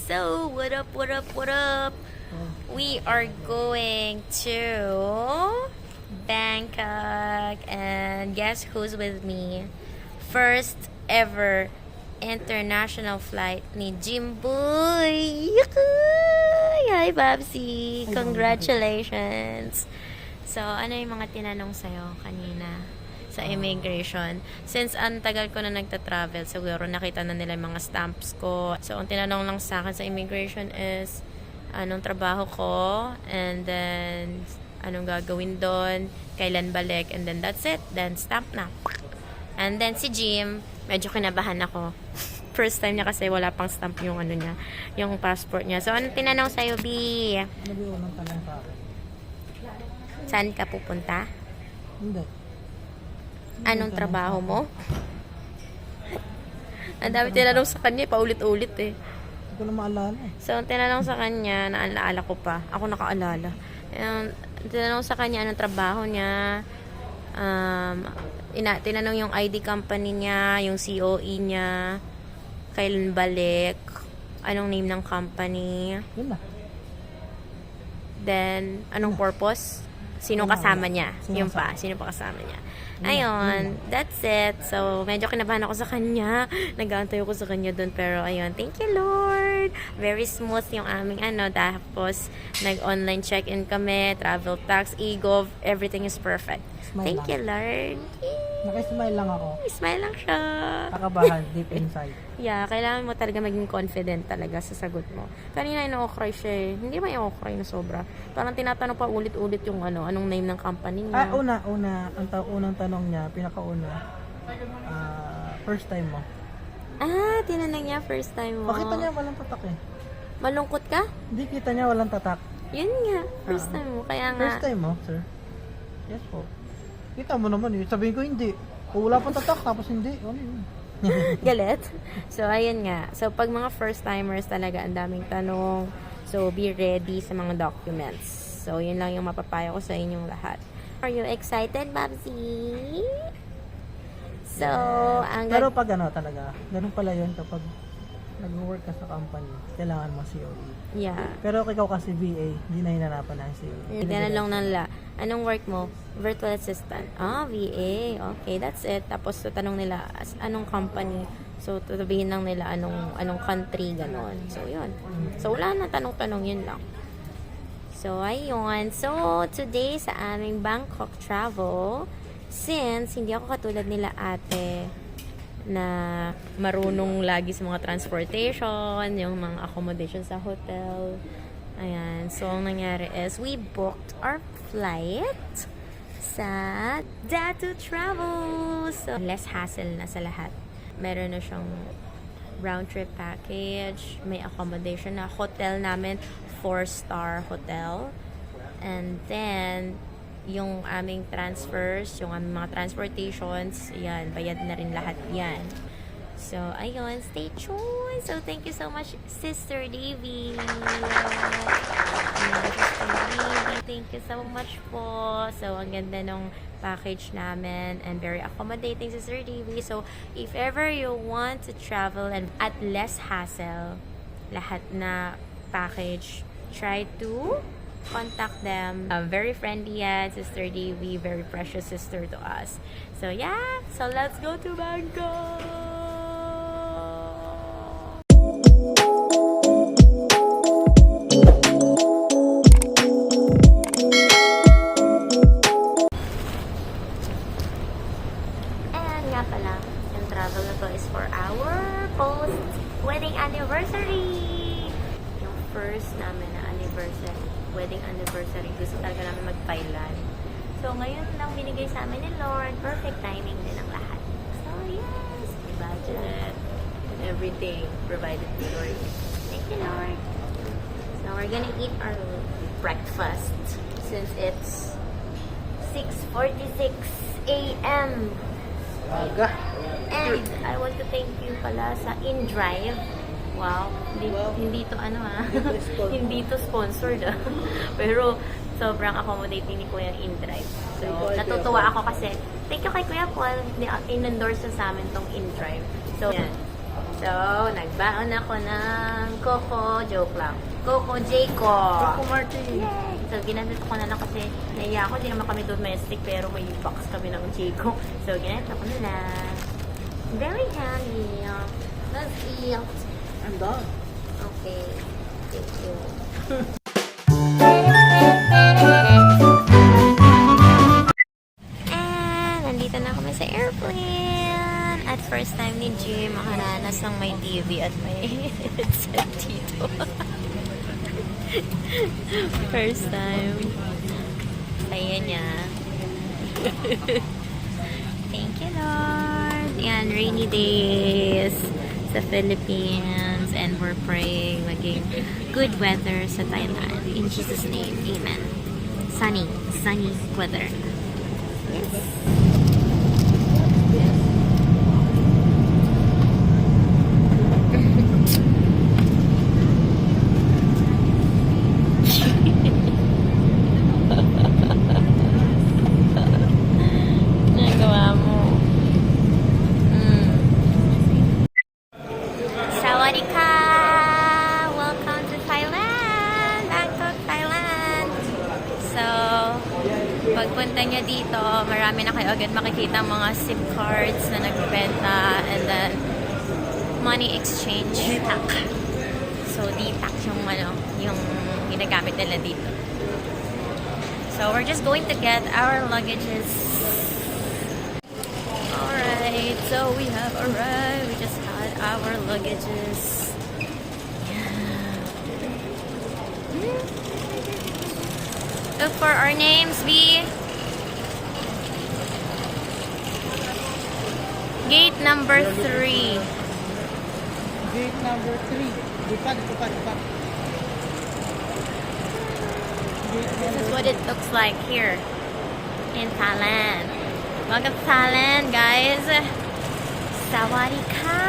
So, what up, what up, what up? We are going to Bangkok, and guess who's with me? First ever international flight ni Jimboy. Hi, Babsy. Congratulations. So, ano yung mga tinanong sa'yo kanina sa immigration? Since ang tagal ko na nagta-travel, siguro nakita na nila yung mga stamps ko. So, ang tinanong lang sa akin sa immigration is, anong trabaho ko, and then, anong gagawin doon, kailan balik, and then that's it. Then, stamp na. And then, si Jim, medyo kinabahan ako. First time niya kasi wala pang stamp yung ano niya, yung passport niya. So, anong tinanong sa'yo, B? Unang tanong sa akin. Saan ka pupunta? Hindi. Anong trabaho mo? Ang dami tinanong sa kanya, paulit-ulit eh. Hindi ko na maalala eh. So, ang tinanong sa kanya, naalala ko pa. Ako nakaalala. Tinanong sa kanya anong trabaho niya. Tinanong yung ID company niya, yung COE niya, kailan balik, anong name ng company. Yun na. Then, anong purpose? Sino kasama niya? Yung pa, sino pa kasama niya? Ayun, that's it. So, medyo kinabahan ako sa kanya. Nag-aantay ako sa kanya doon. Pero, ayun, thank you, Lord. Very smooth yung aming ano. Tapos, nag-online check-in kami, travel tax, e-gov, everything is perfect. Smile Thank you, Lord. Nakismile lang ako. Smile lang siya. Kakabahan deep inside. Yeah, kailangan mo talaga maging confident talaga sa sagot mo. Kanina ino-okray siya eh. Hindi ba i-okray na sobra? Parang tinatanong pa ulit-ulit yung ano, anong name ng company niya. Unang tanong niya, pinakauna, first time mo. Tinanong niya first time mo. Pakita niya walang tatak eh. Malungkot ka? Hindi kita niya walang tatak. Yun nga, first time mo. Kaya nga, First time mo, sir? Yes po. Kita mo naman eh. Sabihin ko hindi. Kung wala pang tatak, tapos hindi. Ano yun? galit. So, ayun nga. So, pag mga first timers talaga, ang daming tanong. So, be ready sa mga documents. So, yun lang yung mapapayo ko sa inyong lahat. Are you excited, Babsy? So, ang Pero pag ano talaga, ganun pala yun kapag nag-work ka sa company, kailangan mo COE. yeah. Pero ikaw kasi VA, hindi na hinanapan ng COE. Tinanong nila, anong work mo? Virtual assistant. VA. Okay, that's it. Tapos, tanong nila, anong company? So, tatabihin lang nila anong country, ganon. So, yun. So, wala na tanong-tanong, yun lang. So, ayun. So, today sa aming Bangkok travel, since hindi ako katulad nila ate na marunong lagi sa mga transportation, yung mga accommodation sa hotel. Ayan. So, ang nangyari is, we booked our flight sa Datu Travel. So, less hassle na sa lahat. Meron na siyang round trip package. May accommodation na. Hotel namin, 4-star hotel. And then, yung aming transfers, yung aming mga transportations, yan, bayad na rin lahat yan. So, ayun, stay tuned. So, thank you so much, Sister Davy. Thank you so much po. So, ang ganda nung package namin and very accommodating, Sister Davy. So, if ever you want to travel and at less hassle, lahat na package, try to contact them. Very friendly yan, Sister Davy, very precious sister to us. So yeah, so let's go to Bangkok! And nga pala, yung travel na to is for our post-wedding anniversary! Yung first namin na wedding anniversary. Gusto talaga namin mag-Thailand. So, ngayon lang binigay sa amin ni Lord. Perfect timing din ang lahat. So, yes! May budget and everything provided by Lord. Thank you, Lord. So, we're gonna eat our breakfast since it's 6:46 a.m. Aga. And I want to thank you pala sa InDrive. Wow, hindi to ano hindi to sponsored pero sobrang accommodating ni Kuya InDrive. So, natutuwa ako kasi thank you kay Kuya Paul, in-endorse sa amin tong InDrive. So, yan. So, nagbaon ako ng Coco, joke lang. Coco Jayco. Coco Martin. So, ginamit ko na lang kasi naiya ako, di naman kami domestic, pero may box kami ng Jayco. So, ginamit ko na lang. Very handy. Let's eat. I'm done. Okay. Thank you. And, nandito na kami sa airplane. At first time ni Jim makaranas ng may TV at may headset dito. First time. Saya niya. Thank you, Lord. Yan, rainy days sa Philippines, and we're praying maging good weather sa Thailand. In Jesus' name, Amen. Sunny weather. Yes. Nagawa mo. Sawadika! Welcome to Thailand! Back to Thailand! So, pagpunta nyo dito, marami na kayo agad makikita mga SIM cards na nagbenta, and then money exchange tax. So, D-tax yung ginagamit nila dito. So, we're just going to get our luggages. Alright, so we have arrived. We just had our luggages. Yeah. Look for our names, B. Gate number 3. Gate number 3. Lipat. This is what it looks like here in Thailand. Welcome to Thailand, guys. Sawadika.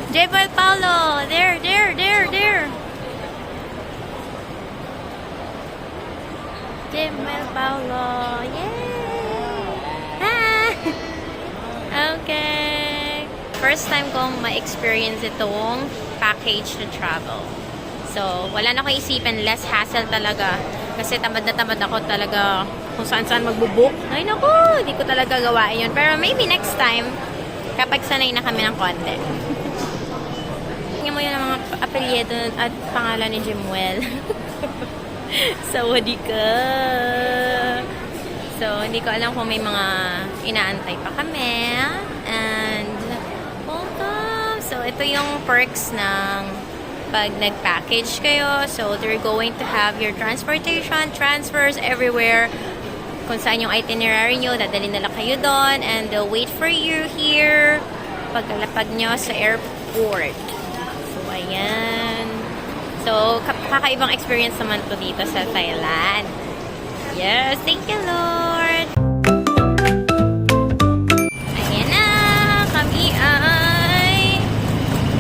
Jebel Paulo. There. Jebel Paulo. Yay! Ah. Okay. First time kong ma-experience itong package to travel. So, wala na akong isipin, less hassle talaga. Kasi tamad na tamad ako talaga kung saan magbubook. Ay naku, hindi ko talaga gawain yun. Pero maybe next time, kapag sanay na kami ng konti. Tingnan mo yun ang mga apelyido at pangalan ni Jimuel. Sawadika! So, hindi ko alam kung may mga inaantay pa kami. And, welcome! So, ito yung perks ng pag nag-package kayo. So, they're going to have your transportation, transfers everywhere. Kung saan yung itinerary nyo, dadalhin nila kayo doon. And they'll wait for you here pagkalapag nyo sa airport. So, ayan. So, kakaibang experience naman to dito sa Thailand. Yes, thank you, Lord! Ayan na! Kami ay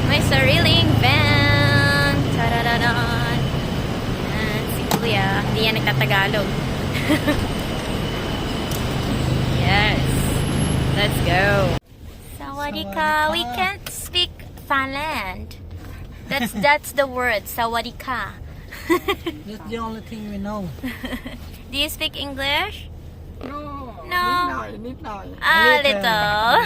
may sariling van. Tarararan. Ayan, si Kuya. Hindi yan nagtatagalog. Yes. Let's go. Sawadika. We can't speak Thailand. That's the word. Sawadika. That's the only thing we know. Do you speak English? No. No. Need now. A little.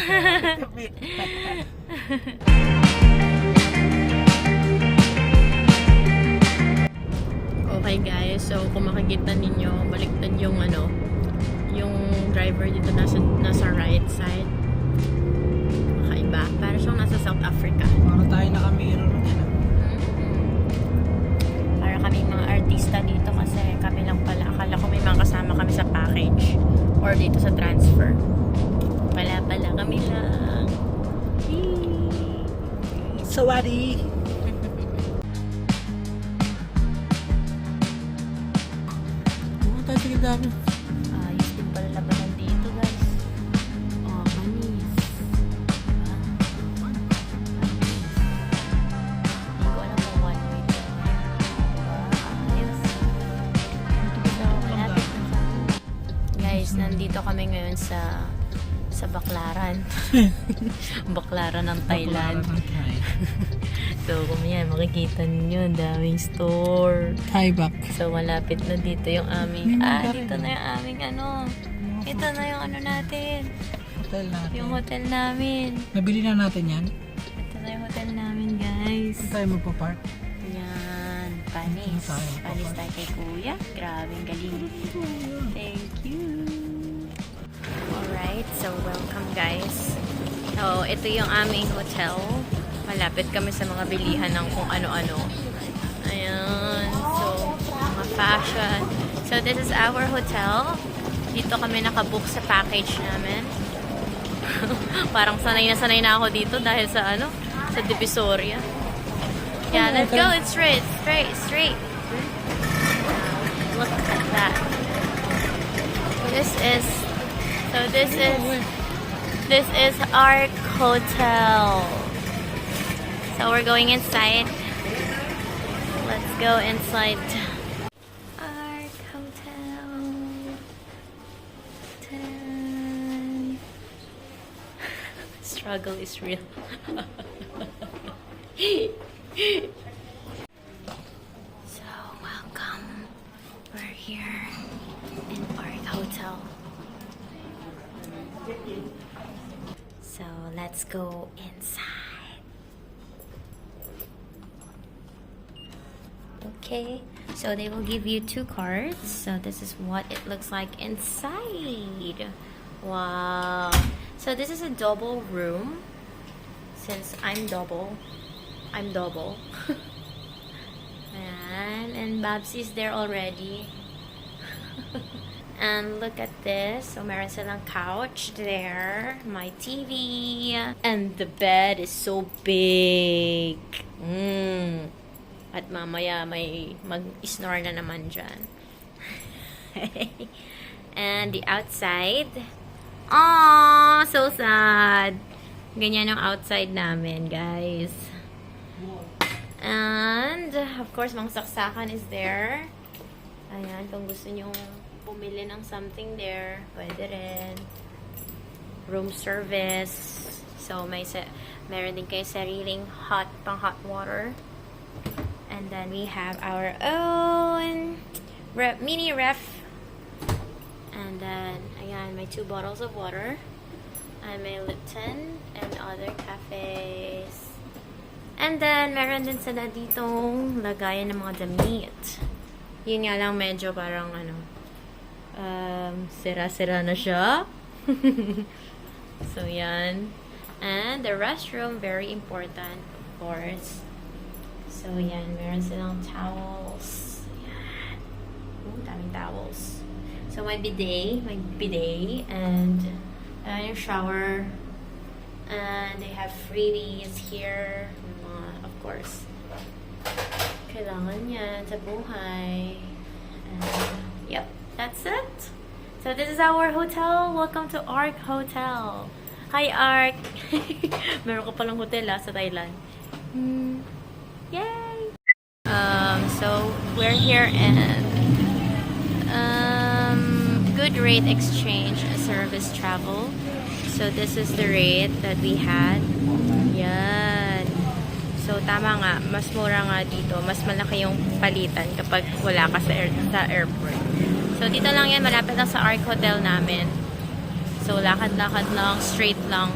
Okay guys, so kung makikita ninyo, baliktad yung yung driver dito nasa right side. Kakaiba. Para siyang nasa South Africa. Para tayo naka-mirror din. Para kami mga artista dito kasi kami lang pala. Akala ko may mga kasama kami sa package or dito sa transfer. Pala kami lang. Sawadi! Ano tayo sa ganda? Ayos din pala labanan dito guys. Oh, manis. Hindi ko alam kung one way to. Ayos. Guys, nandito kami ngayon sa sa Baclaran. Baclaran ng Thailand. So, kung yan, makikita ninyo, daming store. Thai back. So, malapit na dito yung aming, dito na yung aming ano. Ito na yung ano natin. Hotel natin. Yung hotel namin. Nabili na natin yan. Ito na yung hotel namin, guys. Saan tayo magpa-park? Yan, panis. Panis tayo kay kuya. Grabe, ang galing. Thank you. Alright, so welcome guys. So, ito yung aming hotel. Malapit kami sa mga bilihan ng kung ano-ano. Ayan. So, mga fashion. So, this is our hotel. Dito kami nakabook sa package namin. Parang sanay na ako dito dahil sa ano, sa Divisoria. Yeah, let's go. It's straight. Look at that. This is Ark Hotel. So we're going inside. Let's go inside. Ark Hotel. Struggle is real. So welcome. We're here in Ark Hotel. So let's go inside. Okay, so they will give you 2 cards. So this is what it looks like inside. Wow. So this is a double room. Since I'm double. And Babsy's there already. And look at this. So, meron silang couch there. My TV. And the bed is so big. At mamaya may mag-snore na naman dyan. And the outside. Aww, so sad. Ganyan yung outside namin, guys. And, of course, mga saksakan is there. Ayan, kung gusto nyo bumili ng something there, pwede rin. Room service. So, meron din kayo sariling pang hot water. And then, we have our own mini ref. And then, ayan, may 2 bottles of water. And may Lipton and other cafes. And then, meron din sila ditong lagayan ng mga damit. Yun nga lang, medyo parang sira-sira na siya. So, yan. And the restroom, very important, of course. So, yan. Meron silang towels. Yan. Daming towels. So, may bidet. And, yung shower. And they have freebies here. Of course. Kailangan yan sa buhay. And, yep. That's it. So, this is our hotel. Welcome to Ark Hotel. Hi, Ark. Meron ka palang hotel sa Thailand. Yay! So, we're here in Good Rate Exchange Service Travel. So, this is the rate that we had. Yan. So, tama nga. Mas mura nga dito. Mas malaki yung palitan kapag wala ka sa airport. So, dito lang yan. Malapit lang sa Ark Hotel namin. So, lakad-lakad lang. Straight lang.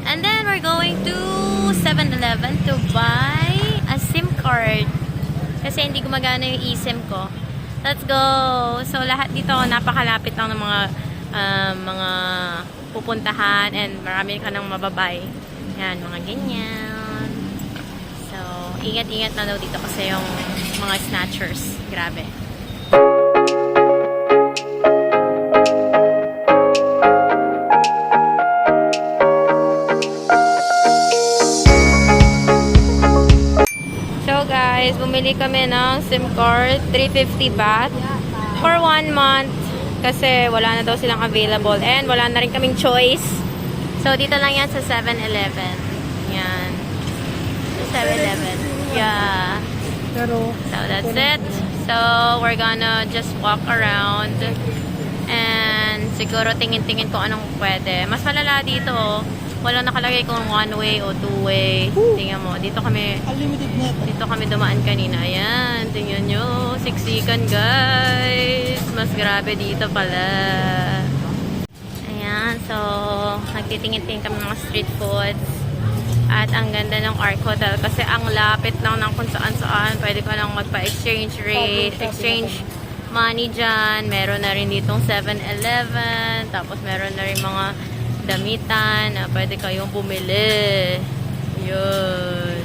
And then, we're going to 7-Eleven to buy a SIM card. Kasi hindi gumagana yung eSIM ko. Let's go! So, lahat dito, napakalapit lang ng mga pupuntahan and marami ka nang mababay. Yan, mga ganyan. So, ingat-ingat na daw dito kasi yung mga snatchers. Grabe. So guys, bumili kami ng SIM card, 350 baht for 1 month kasi wala na daw silang available and wala na rin kaming choice. So dito lang yan sa 7-Eleven. Yan. 7-Eleven. Yeah. Pero, So that's it. So we're gonna just walk around And siguro tingin-tingin kung anong pwede. Mas malala dito, oh. Walang nakalagay kung one way o two way. Tingnan mo, dito kami Unlimited net. dito kami dumaan kanina. Ayan, tingnan nyo. Siksikan, guys. Mas grabe dito pala. Ayan, so, nagtitingin-tingin kami mga street foods. At ang ganda ng Ark Hotel kasi ang lapit lang ng kung saan-saan. Pwede ka lang magpa-exchange rate, exchange money dyan. Meron na rin ditong 7-Eleven. Tapos meron na rin mga damitan na pwede kayong bumili. Yun.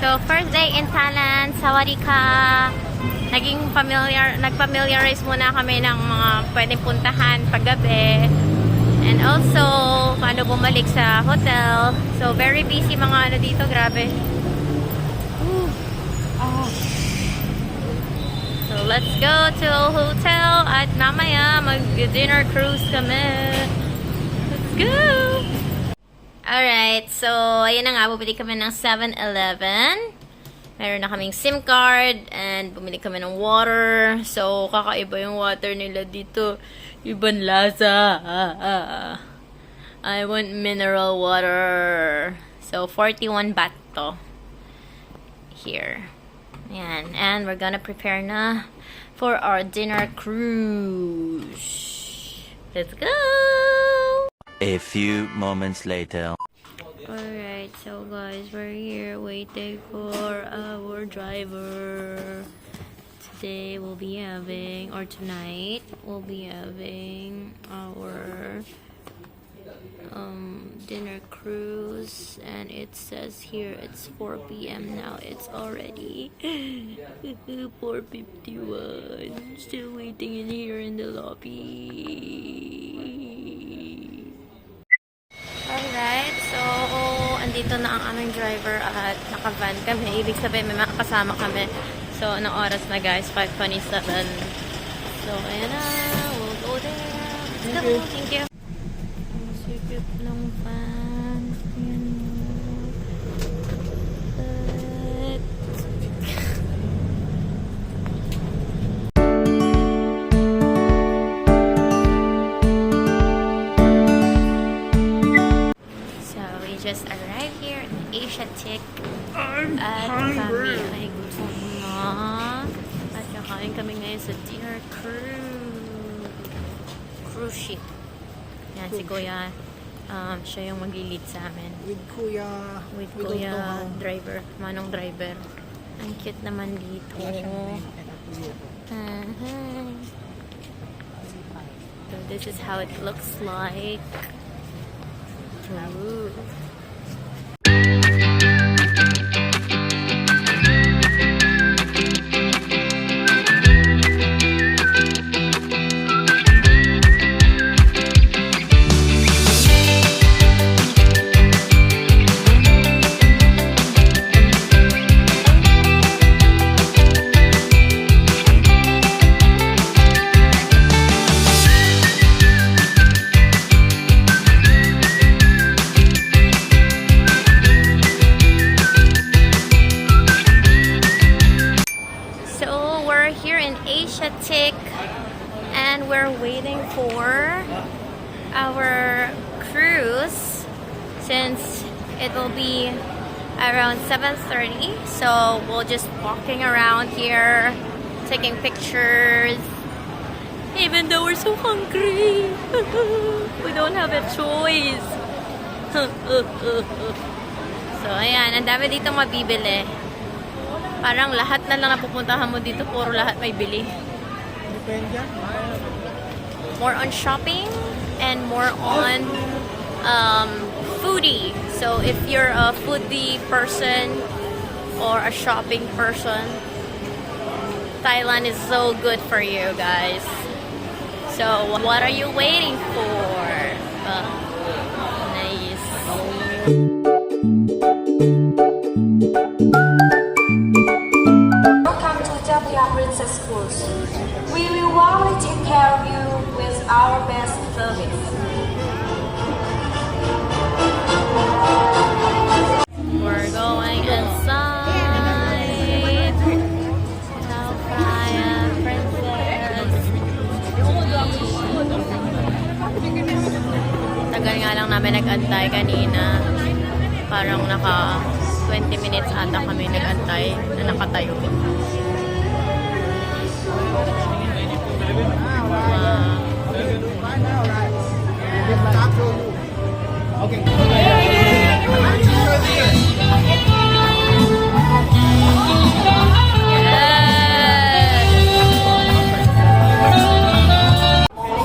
So, first day in Thailand, sawadika. Nag-familiarize muna kami ng mga pwedeng puntahan paggabi. And also, paano bumalik sa hotel. So, very busy mga ano dito, grabe. So, let's go to hotel at mamaya mag-dinner cruise kami. Let's go! Alright, so, ayan na nga, bumili kami ng 7-Eleven. Meron na kaming SIM card and bumili kami ng water. So, kakaiba yung water nila dito. Ibang lasa. I want mineral water. So, 41 baht to. Here. Ayan. And we're gonna prepare na for our dinner cruise. Let's go! A few moments later. Alright, so guys, we're here waiting for our driver. Today we'll be having, or tonight, we'll be having our dinner cruise. And it says here it's 4 p.m. now. It's already 4:51. Still waiting in here in the lobby. Alright, so andito na ang aming driver at naka-van kami. Ibig sabihin may makakasama kami. So, anong oras na guys? 5:27. So, ayan na. We'll go there. Let's go. Thank you. Ang sikip ng van. Ayan mo. Just arrived here in Asiatic at kami ay gutom na at kakain kami ngayon sa dinner cruise ship. Yan si Kuya, siya yung mag-lead sa amin With Kuya. with Kuya driver, manong driver. Ang cute naman dito. So this is how it looks like. Ooh. Asiatic and we're waiting for our cruise since it will be around 7:30, so we'll just walking around here taking pictures even though we're so hungry. We don't have a choice. So ayan, ang dami dito mabibili. Parang lahat na lang napupuntahan mo dito, puro lahat may bili. Depende. More on shopping and more on foodie. So if you're a foodie person or a shopping person, Thailand is so good for you guys. So what are you waiting for? Nice. namin nag-antay kanina. Parang naka 20 minutes ata kami nag-antay na nakatayo.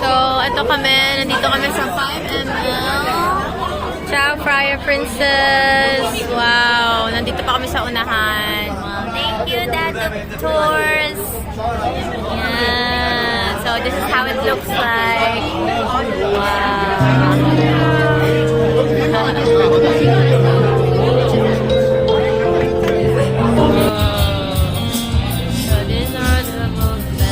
So, ito kami. Nandito kami sa 5ml. Ciao, Fryer Princess. Wow. Nandito pa kami sa unahan. Wow. Thank you, Dad of Tours. Yeah. So, this is how it looks like. So, these are the buffets.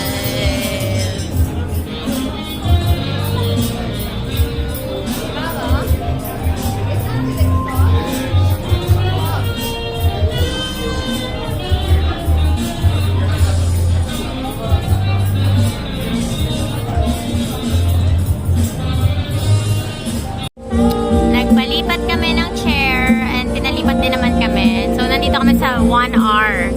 Nagpalipat kami ng chair and pinalipat din naman kami. So, nandito kami sa 1R.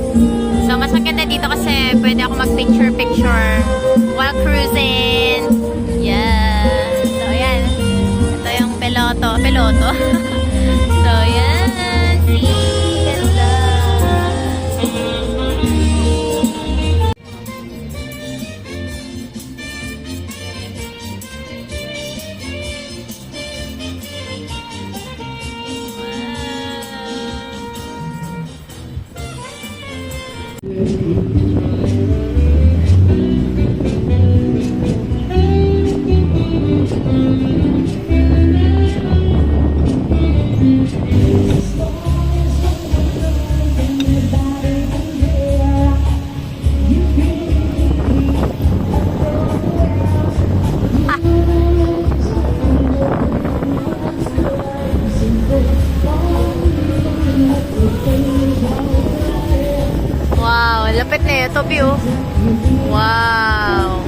So, mas maganda dito kasi pwede ako mag-picture-picture while cruising. Yeah. So, yan. Ito yung peloto. So, yan. See? Ganda. Wow, lapit na ito, View. Wow.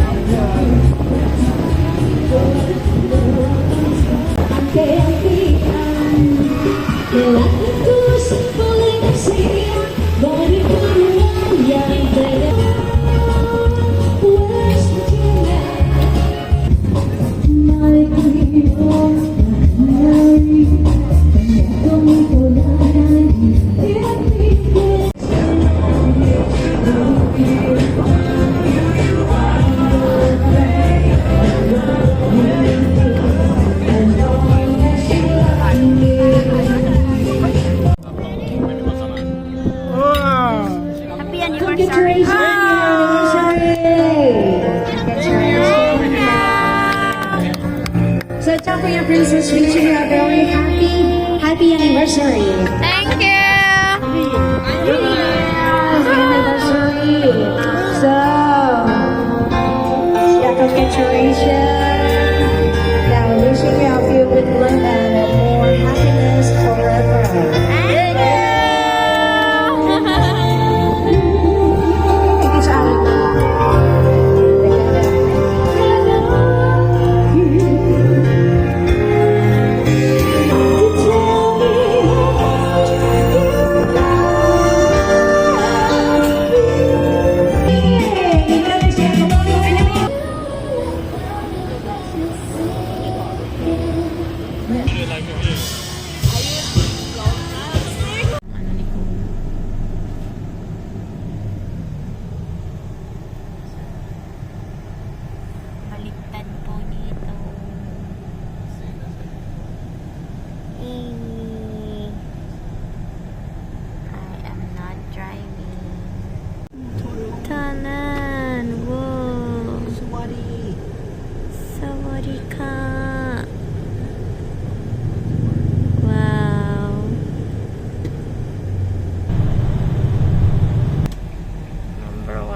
Happy anniversary! So, Takoya Princess, wishing you a very happy anniversary. Thank you! Happy anniversary. So, yeah, congratulations. Yeah, wishing you a filled with love and more happiness forever. Thank you! Thank you, Charlie. Baliktad po dito. I am not driving. Tanan! Wow! Sawadika! Wow! Number 1.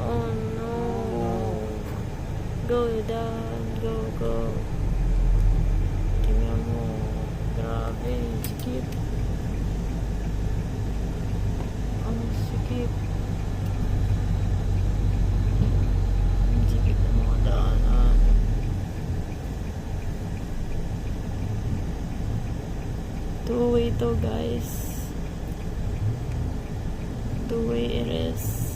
Oh no. Go down. Go. Tingnan mo. Grabe. Sikip. Ang sikip. Ang sikip ng mga daanan. Two-way to guys. Two-way it is.